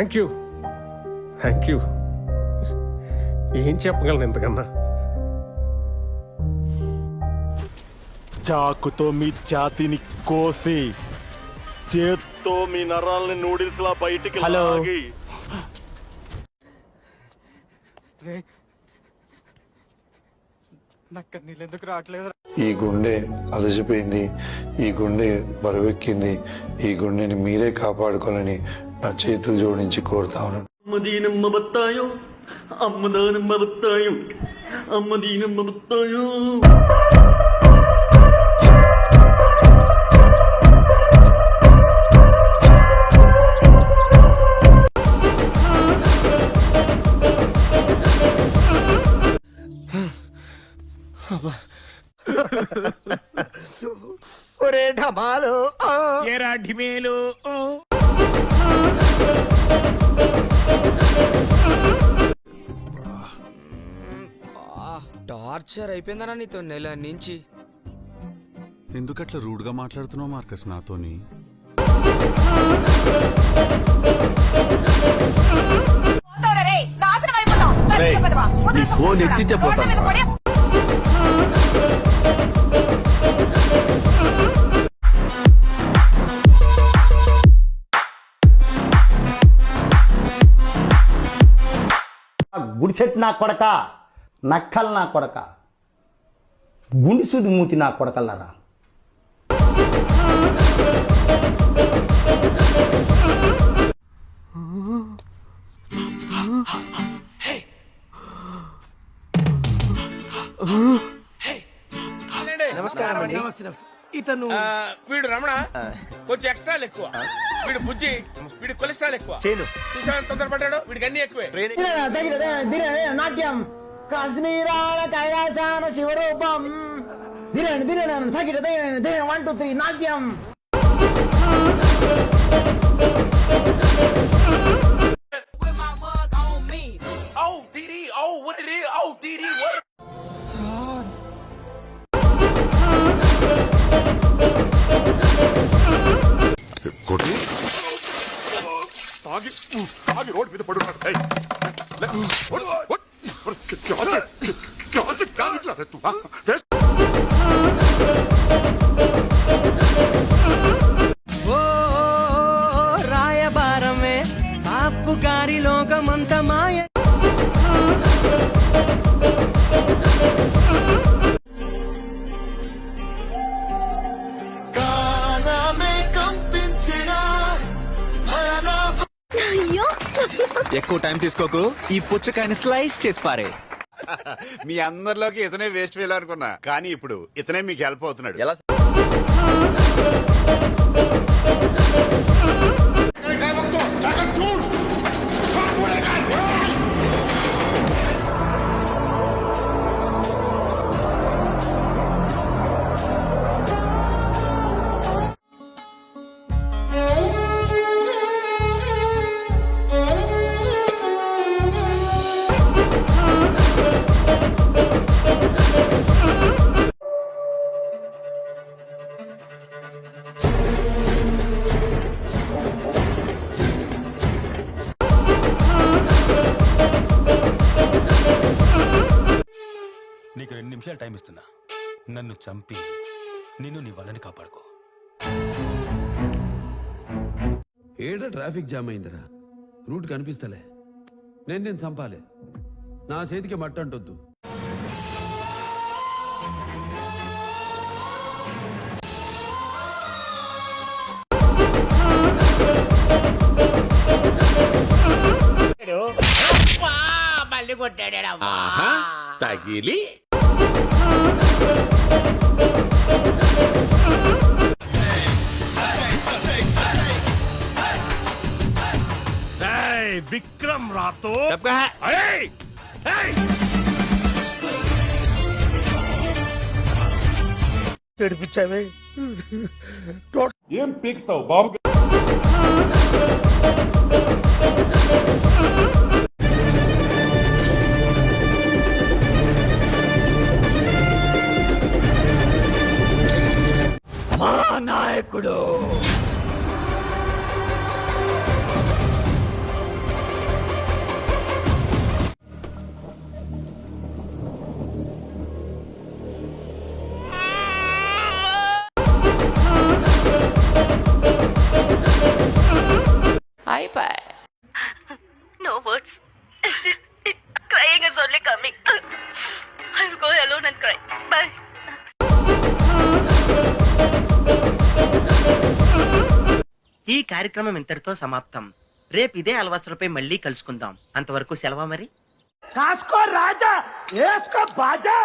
Thank you thank you. ఏం చెప్పగలను ఇంతకన్నా? చాకుతో మీ ఛాతీని కోసి చేత్తో మీ నరాల్ని నూడిల్స్ లా బయటికి లాగి నీళ్ళెందుకు రావట్లేదు? ఈ గుండె అలసిపోయింది, ఈ గుండె బరువెక్కింది, ఈ గుండెని మీరే కాపాడుకోవాలని నా చేతులు జోడించి కోరుతా ఉన్నాను. అమ్మదీనమ్మ బత్తాయో, అమ్మదానమ్మ బత్తాయో, అమ్మదీనమ్మ బత్తాయో. ఒరే ఢమాలు, ఏరా ఢిమేలు. టార్చర్ అయిపోయిందరా నీతో నెల నుంచి. ఎందుకట్లా రూడ్గా మాట్లాడుతున్నావు మార్కస్ నాతోని? నీ ఫోన్ ఎత్తితే పోతాను. గుడిసెట్ నా కొడక, నక్కల్ నా కొడక, గుండిసుది మూతి నా కొడకల్లరా. ఇతను వీడు రమణ, కొంచెం ఎక్స్ట్రాలు ఎక్కువ. వీడు బుజ్జి, వీడు కొలెస్ట్రాల్ ఎక్కువ. చూసా తొందరపడ్డాడు, వీడికి అన్ని ఎక్కువే. నాట్యం కాశ్మీరాల కైలాసాన శివరూపం. దినండి దినండి తగిన 1 2 3 నాట్యం. తాగి రోడ్డు మీద పడున్నాడు. రాయబారమే ఆపు గారి లోకమంత మాయ. ఎక్కువ టైం తీసుకోకు, ఈ పుచ్చకాయని స్లైస్ చేసి పారే. మీ అందరిలోకి ఇతనే వేస్ట్ వేయాలనుకున్నా, కానీ ఇప్పుడు ఇతనే మీకు హెల్ప్ అవుతున్నాడు. ఎలా? నీకు 2 నిమిషాలు టైం ఇస్తున్నా. నన్ను చంపి నిన్ను నీ వాళ్ళని కాపాడుకో. ఏడా ట్రాఫిక్ జామ్ అయిందిరా, రూట్ కనిపిస్తలే. నేను చంపాలి, నా చేతికి మట్ట అంటొద్దు. మళ్ళీ కొట్టాడు తగిలి విక్రమ్ రాతో ఏడిపించావే. ఏం పీకుతావు బాబు? మా నాయకుడు బాయ్ బాయ్. ఈ కార్యక్రమం ఇంతటితో సమాప్తం. రేపు ఇదే అలవాసులపై మళ్ళీ కలుసుకుందాం. అంతవరకు సెలవా మరి. కాసుకో రాజా వేసుకో బాజా